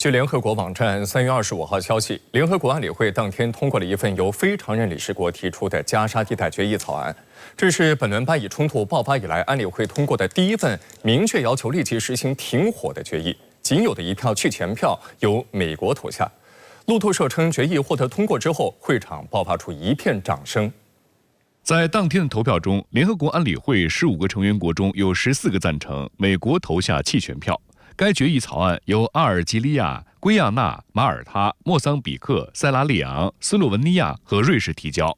据联合国网站3月25号消息，联合国安理会当天通过了一份由非常任理事国提出的加沙地带决议草案。这是本轮巴以冲突爆发以来，安理会通过的第一份明确要求立即实行停火的决议，仅有的一票弃权票由美国投下。路透社称，决议获得通过之后，会场爆发出一片掌声。在当天的投票中，联合国安理会15个成员国中有14个赞成，美国投下弃权票。该决议草案由阿尔及利亚、圭亚那、马耳他、莫桑比克、塞拉利昂、斯洛文尼亚和瑞士提交。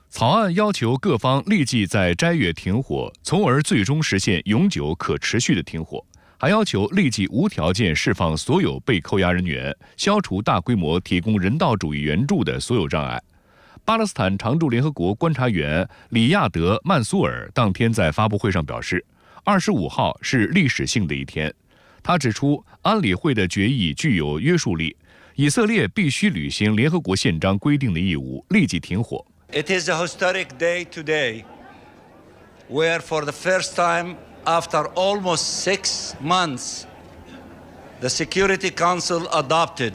草案要求各方立即在斋月停火，从而最终实现永久可持续的停火。还要求立即无条件释放所有被扣押人员，消除大规模提供人道主义援助的所有障碍。巴勒斯坦常驻联合国观察员里亚德·曼苏尔当天在发布会上表示，25号是历史性的一天。他指出，安理会的决议具有约束力，以色列必须履行联合国宪章规定的义务，立即停火。It is a historic day today, where for the first time after almost 6 months, the Security Council adopted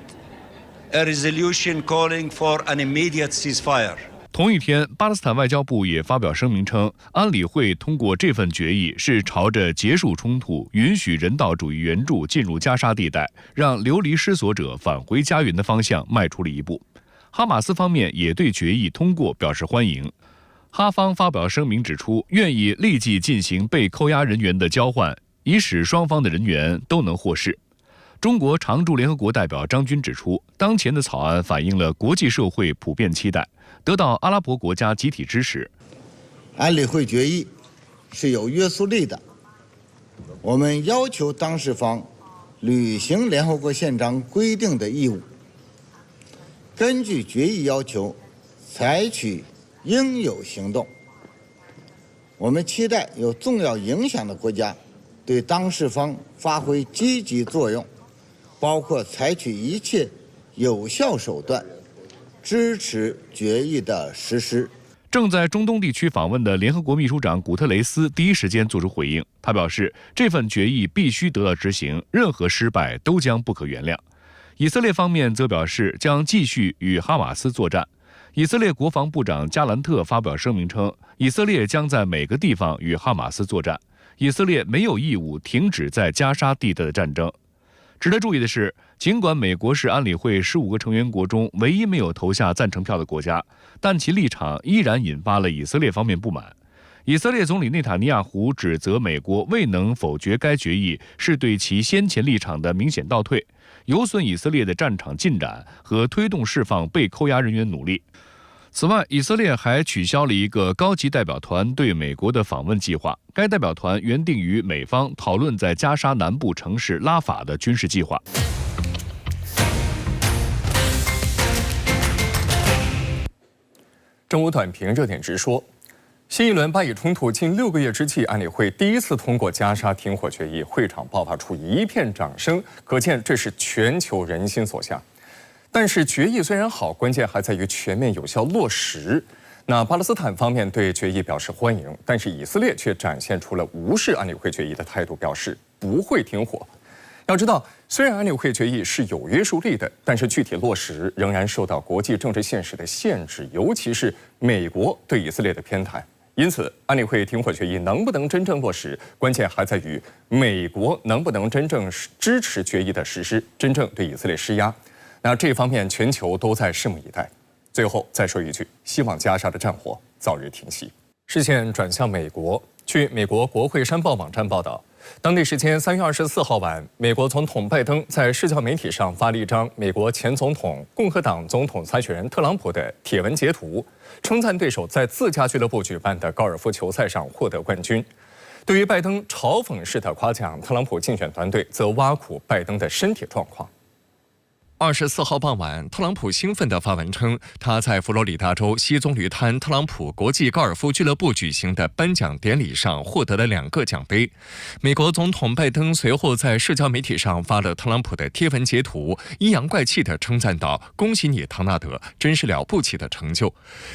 a resolution calling for an immediate ceasefire. 同一天，巴勒斯坦外交部也发表声明称，安理会通过这份决议是朝着结束冲突、允许人道主义援助进入加沙地带、让流离失所者返回家园的方向迈出了一步。哈马斯方面也对决议通过表示欢迎。哈方发表声明指出，愿意立即进行被扣押人员的交换，以使双方的人员都能获释。中国常驻联合国代表张军指出，当前的草案反映了国际社会普遍期待，得到阿拉伯国家集体支持。安理会决议是有约束力的，我们要求当事方履行联合国宪章规定的义务，根据决议要求采取应有行动。我们期待有重要影响的国家对当事方发挥积极作用，包括采取一切有效手段支持决议的实施。正在中东地区访问的联合国秘书长古特雷斯第一时间作出回应，他表示，这份决议必须得到执行，任何失败都将不可原谅。以色列方面则表示将继续与哈马斯作战。以色列国防部长加兰特发表声明称，以色列将在每个地方与哈马斯作战，以色列没有义务停止在加沙地带的战争。值得注意的是，尽管美国是安理会15个成员国中唯一没有投下赞成票的国家，但其立场依然引发了以色列方面不满。以色列总理内塔尼亚胡指责美国未能否决该决议是对其先前立场的明显倒退，有损以色列的战场进展和推动释放被扣押人员努力。此外，以色列还取消了一个高级代表团对美国的访问计划。该代表团原定与美方讨论在加沙南部城市拉法的军事计划。正午短评热点直说，新一轮巴以冲突近6个月之际，安理会第一次通过加沙停火决议，会场爆发出一片掌声，可见这是全球人心所向。但是决议虽然好，关键还在于全面有效落实。那巴勒斯坦方面对决议表示欢迎，但是以色列却展现出了无视安理会决议的态度，表示不会停火。要知道，虽然安理会决议是有约束力的，但是具体落实仍然受到国际政治现实的限制，尤其是美国对以色列的偏袒。因此，安理会停火决议能不能真正落实，关键还在于美国能不能真正支持决议的实施，真正对以色列施压。那这方面全球都在拭目以待。最后再说一句，希望加沙的战火早日停息。视线转向美国，据美国国会山报网站报道，当地时间3月24号晚，美国总统拜登在社交媒体上发了一张美国前总统、共和党总统参选人特朗普的帖文截图，称赞对手在自家俱乐部举办的高尔夫球赛上获得冠军。对于拜登嘲讽式的夸奖，特朗普竞选团队则挖苦拜登的身体状况。24号傍晚，特朗普兴奋地发文称，他在佛罗里达州西棕榈滩特朗普国际高尔夫俱乐部举行的颁奖典礼上获得了2个奖杯。美国总统拜登随后在社交媒体上发了特朗普的贴文截图，阴阳怪气地称赞道：“恭喜你，唐纳德，真是了不起的成就。”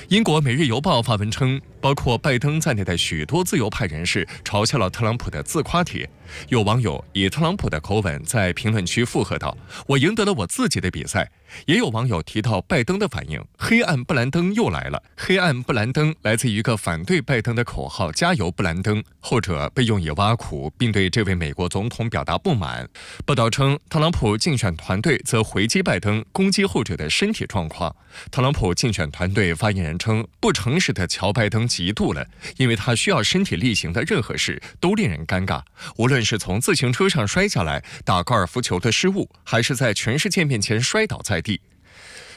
英国《每日邮报》发文称，包括拜登在内的许多自由派人士嘲笑了特朗普的自夸帖。有网友以特朗普的口吻在评论区附和道：“我赢得了我自己的比赛。”也有网友提到拜登的反应：“黑暗布兰登又来了。”黑暗布兰登来自一个反对拜登的口号“加油布兰登”，后者被用以挖苦，并对这位美国总统表达不满。报道称，特朗普竞选团队则回击拜登，攻击后者的身体状况。特朗普竞选团队发言人称，不诚实的乔拜登嫉妒了，因为他需要身体力行的任何事都令人尴尬，无论是从自行车上摔下来、打高尔夫球的失误，还是在全世界面前摔倒在地。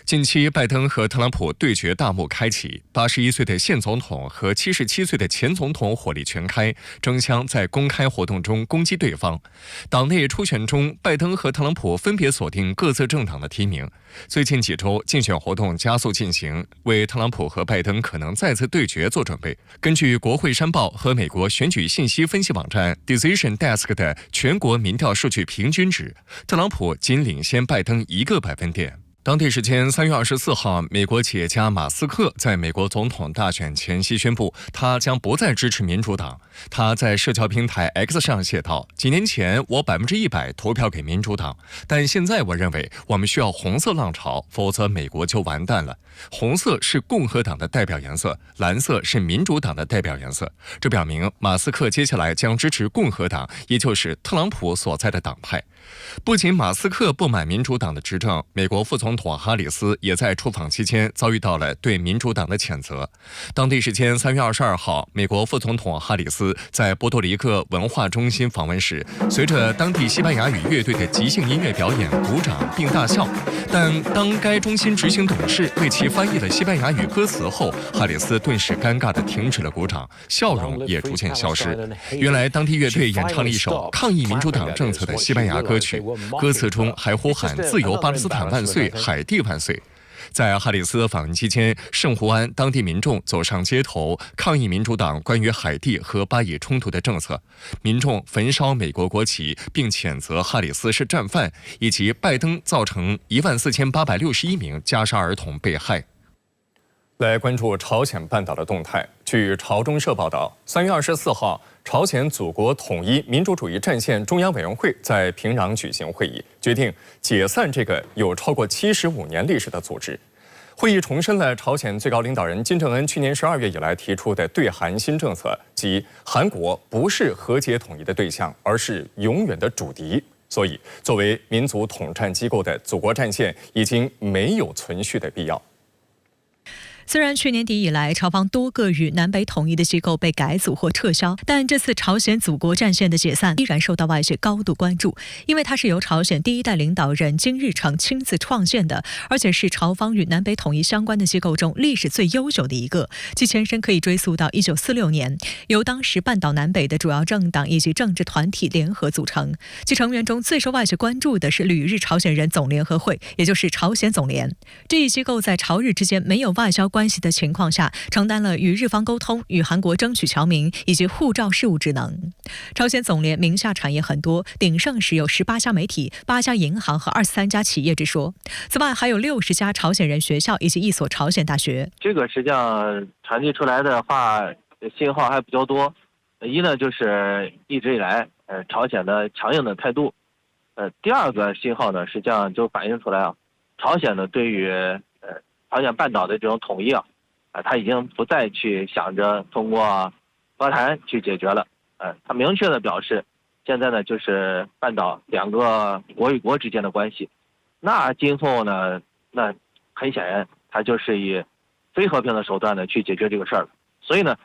近期，拜登和特朗普对决大幕开启，81岁的现总统和77岁的前总统火力全开，争相在公开活动中攻击对方。党内初选中，拜登和特朗普分别锁定各自政党的提名。最近几周，竞选活动加速进行，为特朗普和拜登可能再次对决做准备。根据国会山报和美国选举信息分析网站 Decision Desk 的全国民调数据平均值，特朗普仅领先拜登1个百分点。当地时间3月24号，美国企业家马斯克在美国总统大选前夕宣布，他将不再支持民主党。他在社交平台 X 上写道：“几年前我100%投票给民主党，但现在我认为我们需要红色浪潮，否则美国就完蛋了。红色是共和党的代表颜色，蓝色是民主党的代表颜色。这表明马斯克接下来将支持共和党，也就是特朗普所在的党派。”不仅马斯克不满民主党的执政，美国副总统哈里斯也在出访期间遭遇到了对民主党的谴责。当地时间3月22号，美国副总统哈里斯在波多黎各文化中心访问时，随着当地西班牙语乐队的即兴音乐表演鼓掌并大笑。但当该中心执行董事为其翻译了西班牙语歌词后，哈里斯顿时尴尬地停止了鼓掌，笑容也逐渐消失。原来当地乐队演唱了一首抗议民主党政策的西班牙歌曲，歌词中还呼喊自由巴勒斯坦万岁，海地万岁。在哈里斯访问期间，圣胡安当地民众走上街头抗议民主党关于海地和巴以冲突的政策，民众焚烧美国国旗，并谴责哈里斯是战犯，以及拜登造成14861名加沙儿童被害。来关注朝鲜半岛的动态。据朝中社报道，3月24号，朝鲜祖国统一民主主义战线中央委员会在平壤举行会议，决定解散这个有超过75年历史的组织。会议重申了朝鲜最高领导人金正恩去年12月以来提出的对韩新政策，即韩国不是和解统一的对象，而是永远的主敌。所以，作为民族统战机构的祖国战线已经没有存续的必要。虽然去年底以来，朝方多个与南北统一的机构被改组或撤销，但这次朝鲜祖国战线的解散依然受到外界高度关注，因为它是由朝鲜第一代领导人金日成亲自创建的，而且是朝方与南北统一相关的机构中历史最悠久的一个，其前身可以追溯到1946年，由当时半岛南北的主要政党以及政治团体联合组成。其成员中最受外界关注的是旅日朝鲜人总联合会，也就是朝鲜总联。这一机构在朝日之间没有外交关系的情况下，承担了与日方沟通、与韩国争取侨民以及护照事务职能。朝鲜总联名下产业很多，鼎盛时有18家媒体、8家银行和23家企业之说。此外，还有60家朝鲜人学校以及1所朝鲜大学。这个实际上传递出来的话，信号还比较多。一呢，就是一直以来，朝鲜的强硬的态度。第二个信号呢，实际上就反映出来啊，朝鲜呢对于朝鲜半岛的这种统一啊，他已经不再去想着通过和谈去解决了。他明确的表示，现在呢就是半岛两个国与国之间的关系。那今后呢，那很显然，他就是以非和平的手段呢去解决这个事儿了。所以呢，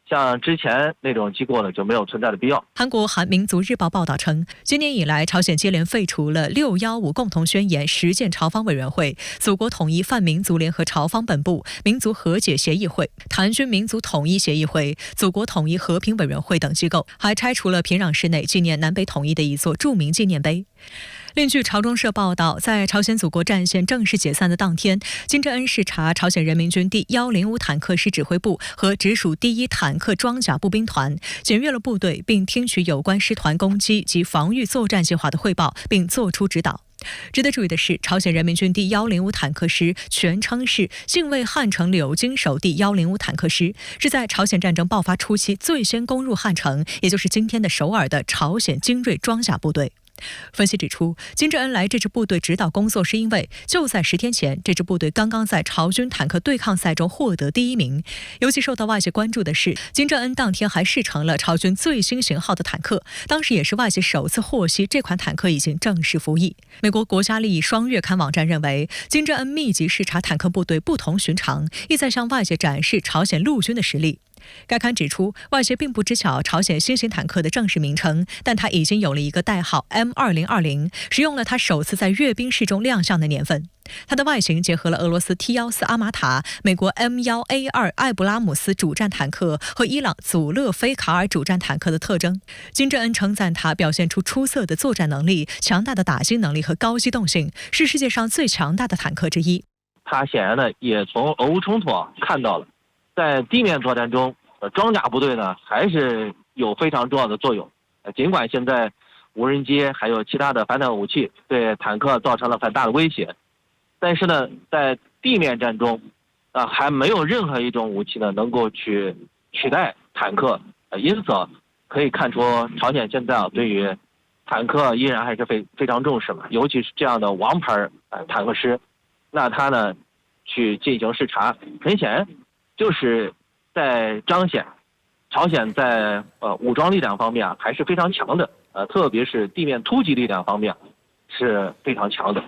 像之前那种机构呢，就没有存在的必要。韩国韩民族日报报道称，今年以来，朝鲜接连废除了615共同宣言实践朝方委员会、祖国统一泛民族联合朝方本部、民族和解协议会、谭军民族统一协议会、祖国统一和平委员会等机构，还拆除了平壤市内纪念南北统一的一座著名纪念碑。另据朝中社报道，在朝鲜祖国战线正式解散的当天，金正恩视察朝鲜人民军第105坦克师指挥部和直属第1坦克装甲步兵团，检阅了部队，并听取有关师团攻击及防御作战计划的汇报，并作出指导。值得注意的是，朝鲜人民军第105坦克师全称是近卫汉城柳津守第105坦克师，是在朝鲜战争爆发初期最先攻入汉城，也就是今天的首尔的朝鲜精锐装甲部队。分析指出，金正恩来这支部队指导工作，是因为就在10天前，这支部队刚刚在朝军坦克对抗赛中获得第1名。尤其受到外界关注的是，金正恩当天还试乘了朝军最新型号的坦克，当时也是外界首次获悉这款坦克已经正式服役。美国国家利益双月刊网站认为，金正恩密集视察坦克部队不同寻常，意在向外界展示朝鲜陆军的实力。该刊指出，外界并不知晓朝鲜新型坦克的正式名称，但它已经有了一个代号 M2020， 使用了它首次在阅兵式中亮相的年份。它的外形结合了俄罗斯 T-14阿玛塔、美国 M1A2 艾布拉姆斯主战坦克和伊朗祖勒菲卡尔主战坦克的特征。金正恩称赞它表现出出色的作战能力、强大的打击能力和高机动性，是世界上最强大的坦克之一。它显然呢也从俄乌冲突看到了，在地面作战中，装甲部队呢还是有非常重要的作用。尽管现在无人机还有其他的反坦武器对坦克造成了很大的威胁，但是呢，在地面战中，还没有任何一种武器呢能够去取代坦克。因此可以看出，朝鲜现在对于坦克依然还是非常重视嘛，尤其是这样的王牌坦克师，那他呢去进行视察，很显然就是在彰显朝鲜在武装力量方面还是非常强的，特别是地面突击力量方面是非常强的。